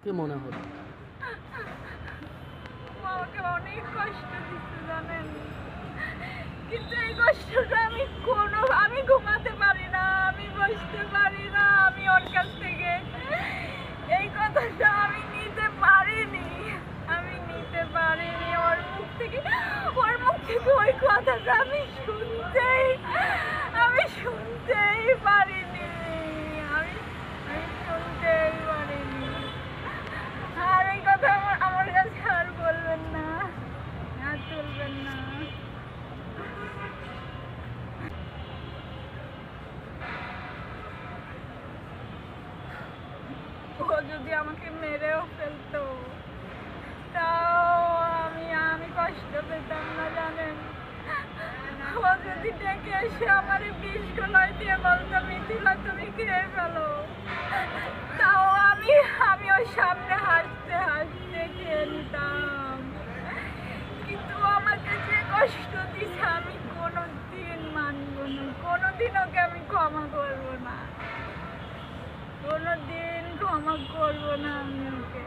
কি মনে হলো? আমাকে অনেক কষ্ট দিচ্ছে জানেন, কিন্তু এই কষ্টটা আমি ঘুমাতে পারি না, আমি বসতে পারি না, আমি ওর কাছ থেকে এই কথাটা আমি নিতে পারিনি, ওর মুখ থেকে ওই কথাটা আমি শুনতেই পারিনি, আমি আমি শুনতেই পারিনি। আর এই কথা আমার কাছে আর বলবেন না, আর তুলবেন না। ও যদি আমাকে মেরেও ফেলতো তাও আমি কষ্ট পেতাম না জানেন। ও যদি ডেকে এসে আমার বিষ গলায় দিয়ে বলতো মিথিলা তুমি খেয়ে ফেলো, তাও আমি ওর সামনে হাসতে হাসতে খেয়ে নিতাম। কিন্তু ও আমাকে যে কষ্ট দিছে আমি কোনোদিন মানবো না, কোনোদিন ওকে আমি ক্ষমা করবো না, কোনোদিন ক্ষমা করবো না আমি ওকে।